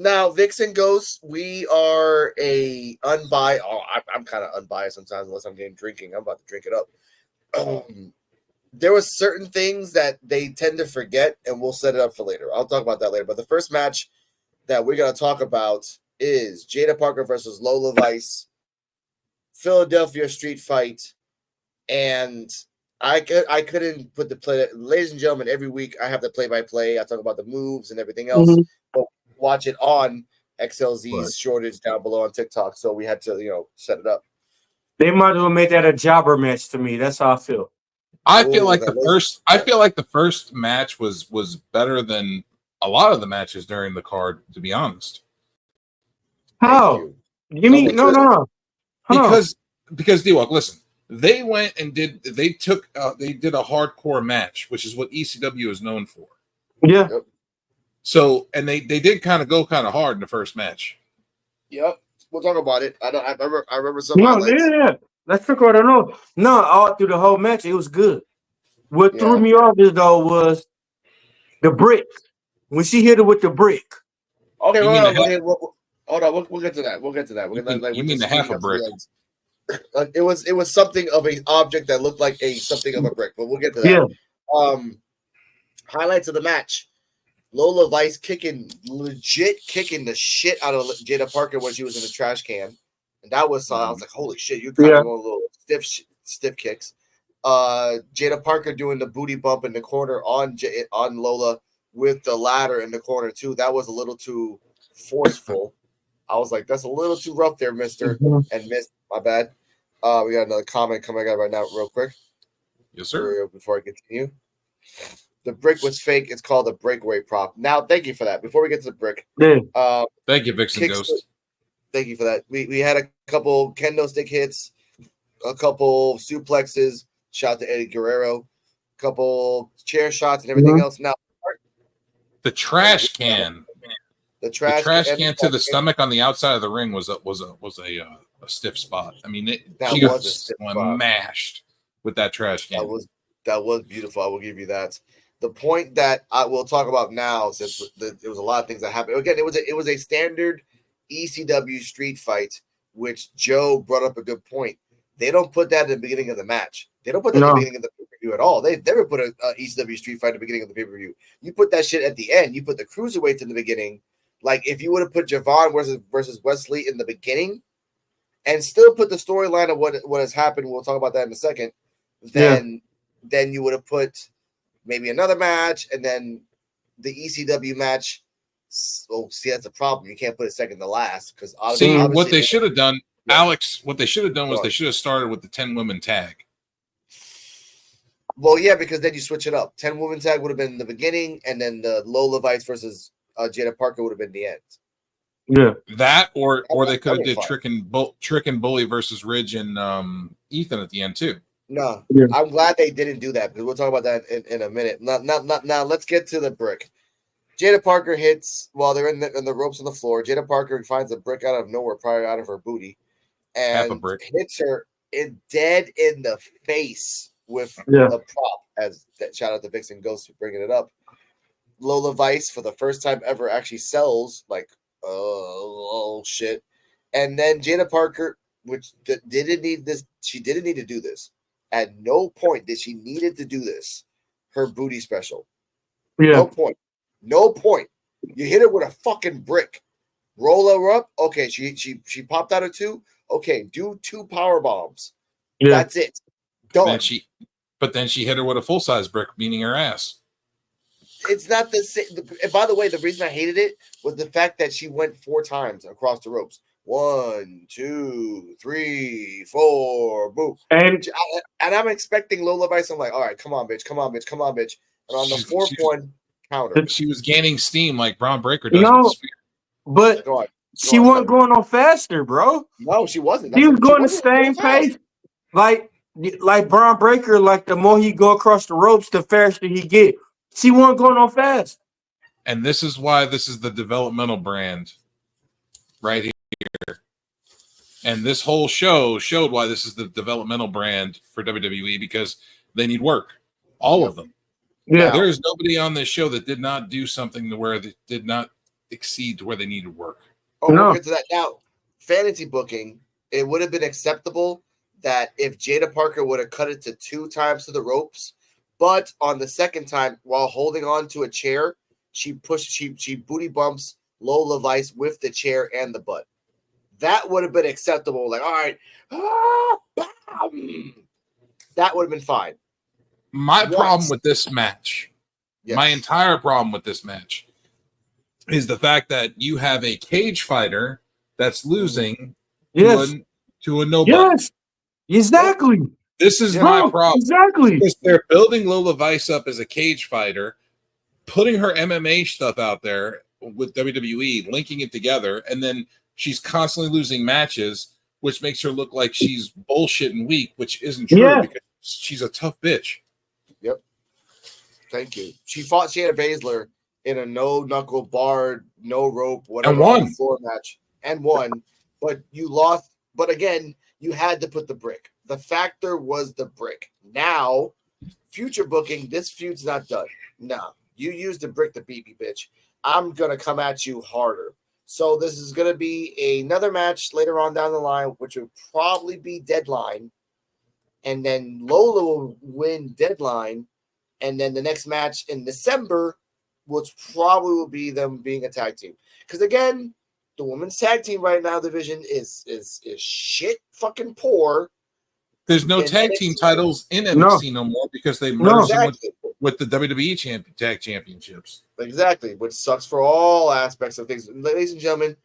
Now, Vixen Ghost, we are a unbiased. Oh, I'm kind of unbiased sometimes, unless I'm getting drinking. I'm about to drink it up. There was certain things that they tend to forget, and we'll set it up for later. I'll talk about that later. But the first match that we're going to talk about is Jaida Parker versus Lola Vice, Philadelphia Street Fight, and I couldn't put the play. Ladies and gentlemen, every week I have the play-by-play. I talk about the moves and everything else. But watch it on XLZ's shortage down below on TikTok. So we had to, set it up. They might as well make that a jobber match to me. That's how I feel. I feel like the first match was better than a lot of the matches during the card, to be honest. How? You mean no. Because D-Walk, listen, they went and did a hardcore match, which is what ECW is known for. Yeah. Yep. So, and they did kind of go hard in the first match. Yep. We'll talk about it. I remember some highlights. Yeah. Let's talk about it. No, all through the whole match, it was good. What threw me off was the brick. When she hit it with the brick. Okay, hold on. We'll get to that. You mean the half a brick? It was something of an object that looked like something of a brick, but we'll get to that. Yeah. Highlights of the match: Lola Vice legit kicking the shit out of Jaida Parker when she was in the trash can, and that was I was like, holy shit, you kind of going a little stiff kicks. Jaida Parker doing the booty bump in the corner on Lola with the ladder in the corner too. That was a little too forceful. I was like, that's a little too rough there, mister. And miss, my bad. We got another comment coming up right now real quick. Yes, sir. Before I continue. The brick was fake. It's called a breakaway prop. Now, thank you for that. Before we get to the brick. Thank you, Vixen Ghost. Thank you for that. We had a couple kendo stick hits, a couple suplexes. Shout to Eddie Guerrero. A couple chair shots and everything else. Now, the trash can. The trash can to the stomach on the outside of the ring was a stiff spot. I mean, she was mashed with that trash can. That was beautiful. I will give you that. The point that I will talk about now, since there was a lot of things that happened. Again, it was a standard ECW street fight, which Joe brought up a good point. They don't put that at the beginning of the match. They don't put that at the beginning of the pay-per-view at all. They've never put an ECW street fight at the beginning of the pay-per-view. You put that shit at the end. You put the cruiserweights in the beginning. Like, if you would have put Javon versus Wesley in the beginning and still put the storyline of what has happened, we'll talk about that in a second, then you would have put maybe another match and then the ECW match. Oh, see, that's the problem. You can't put it second to last because what they should have done, Alex, what they should have done was they should have started with the 10-women tag. Well, yeah, because then you switch it up. 10-women tag would have been in the beginning, and then the Lola Vice versus Jaida Parker would have been the end. Yeah, that or they could have did Trick and Bully versus Ridge and Ethan at the end too. No, I'm glad they didn't do that because we'll talk about that in a minute. Now, let's get to the brick. Jaida Parker hits while they're in the ropes on the floor. Jaida Parker finds a brick out of nowhere, probably out of her booty, and hits her dead in the face with the prop. As that shout out to Vixen Ghost for bringing it up. Lola Vice for the first time ever actually sells like oh shit, and then Jaida Parker, which didn't need this. She didn't need to do this. At no point did she needed to do this. Her booty special. Yeah. No point. You hit her with a fucking brick. Roll her up. Okay, she popped out of two. Okay, do 2 power bombs. Yeah. That's it. Done. But then she hit her with a full-size brick, meaning her ass. It's not the same. And by the way, the reason I hated it was the fact that she went 4 times across the ropes. 1, 2, 3, 4, boom. And I'm expecting Lola Vice. I'm like, all right, come on, bitch. And on the 4th one, counter. She was gaining steam like Braun Breaker does. But she wasn't going on faster, bro. No, she wasn't. She was going the same pace. Like Braun Breaker, like the more he go across the ropes, the faster he get. She wasn't going on fast. And this is why this is the developmental brand right here. And this whole show showed why this is the developmental brand for WWE because they need work. All of them. Yeah. There is nobody on this show that did not do something to where they did not exceed to where they need to work. Oh, we'll get to that now. Fantasy booking, it would have been acceptable that if Jaida Parker would have cut it to 2 times to the ropes, but on the second time, while holding on to a chair, she booty bumps Lola Vice with the chair and the butt. That would have been acceptable. Like, all right, that would have been fine. My problem with this match, my entire problem with this match, is the fact that you have a cage fighter that's losing to a nobody. Yes, exactly. This is my problem. Exactly. Because they're building Lola Vice up as a cage fighter, putting her MMA stuff out there with WWE, linking it together, and then she's constantly losing matches, which makes her look like she's bullshit and weak, which isn't true because she's a tough bitch. Yep. Thank you. She fought Shayna Baszler in a no-knuckle barred, no rope, whatever, and won. Floor match, and won. But you lost. But again, you had to put the brick. The factor was the brick. Now, future booking, this feud's not done. No, you used the brick to beat me, bitch. I'm going to come at you harder. So this is going to be another match later on down the line, which will probably be Deadline. And then Lola will win Deadline. And then the next match in December, which probably will be them being a tag team. Because again, the women's tag team right now division is shit fucking poor. There's no tag team titles in NXT no more because they merged them with the WWE tag championships. Exactly, which sucks for all aspects of things. Ladies and gentlemen,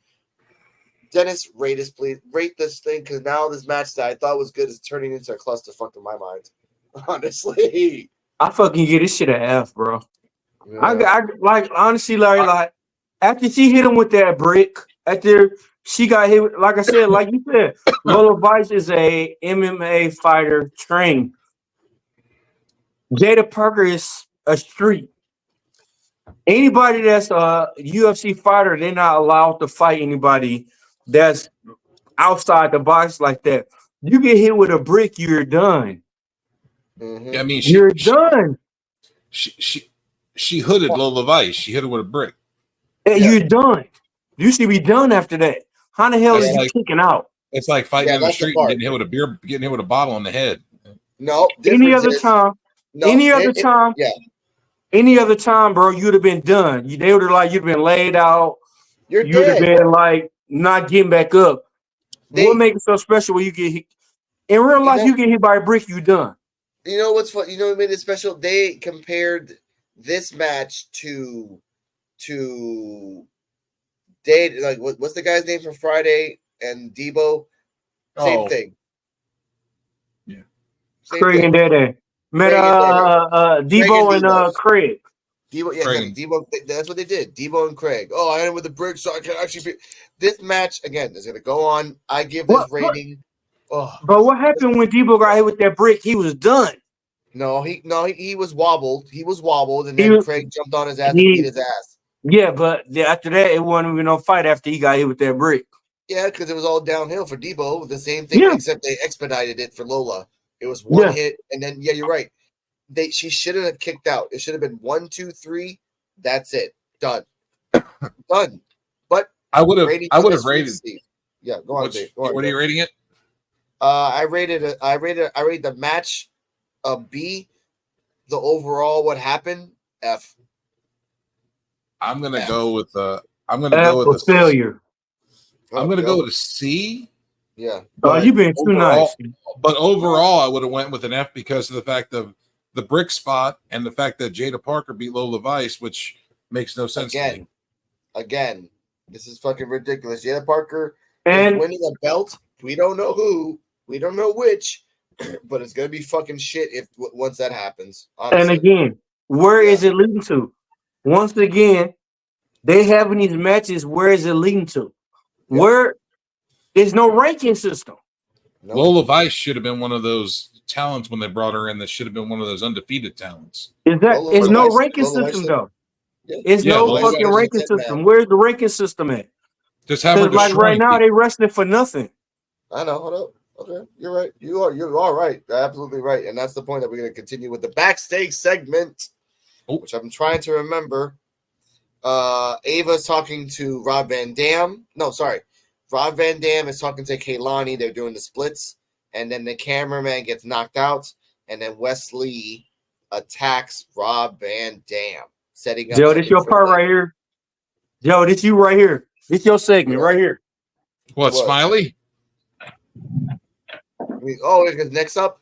Dennis, rate us, please. Rate this thing, because now this match that I thought was good is turning into a clusterfuck in my mind. Honestly. I fucking get this shit an F, bro. Yeah. I like, honestly, Larry, like, after she hit him with that brick, after she got hit, like I said, like you said, Lola Vice is a MMA fighter trained. Jaida Parker is a street. Anybody that's a UFC fighter, they're not allowed to fight anybody that's outside the box like that. You get hit with a brick, you're done. Mm-hmm. I mean, you're done. She hooded Lola Vice. She hit her with a brick. You're done. You should be done after that. How the hell is you kicking out? It's like fighting in the street and getting hit with a bottle on the head. No, any other time, bro, you'd have been done. They would have you'd have been laid out. You'd have been like not getting back up. What makes it so special when you get hit? In real life, you get hit by a brick, you done. You know what's fun? You know what made it special? They compared this match to Dade, like what's the guy's name from Friday and Debo? Same thing. Yeah. Craig and Dede. Met Debo and Craig. Debo, yeah, exactly. Debo. That's what they did. Debo and Craig. Oh, I ended with the brick, so I can actually be. This match again is going to go on. I give this rating. Oh. But what happened when Debo got hit with that brick? He was done. No, he was wobbled. He was wobbled, and then Craig jumped on his ass and beat his ass. Yeah, but after that, it wasn't even no fight after he got hit with that brick. Yeah, because it was all downhill for Debo. The same thing, except they expedited it for Lola. It was one hit, and then you're right. She shouldn't have kicked out. It should have been 1, 2, 3. That's it. Done. Done. But I would have rated. Yeah, go on. What are you rating it? I rated the match a B. The overall what happened F. I'm gonna go with a failure. I'm gonna go with a C. Yeah. You've been too nice. But overall, I would have went with an F because of the fact of the brick spot and the fact that Jaida Parker beat Lola Vice, which makes no sense to me. Again, this is fucking ridiculous. Jaida Parker is winning a belt. We don't know who. We don't know which. But it's gonna be fucking shit once that happens. Honestly. And again, where is it leading to? Once again, they having these matches. Where is it leading to? Yep. Where there's no ranking system. Nope. Lola Vice should have been one of those talents when they brought her in. That should have been one of those undefeated talents. Is no ranking system though? Yeah. It's no fucking ranking system. Where's the ranking system at? Just have her like right now they wrestling for nothing. I know. Hold up. Okay, you're right. You are right. Absolutely right. And that's the point that we're going to continue with the backstage segment, which I'm trying to remember. Ava's talking to Rob Van Dam. No, sorry. Rob Van Dam is talking to Kaylani. They're doing the splits. And then the cameraman gets knocked out. And then Wesley attacks Rob Van Dam, setting up. Joe, this your part right here. Joe, this you right here. This your segment right here. What? Smiley? Oh, next up?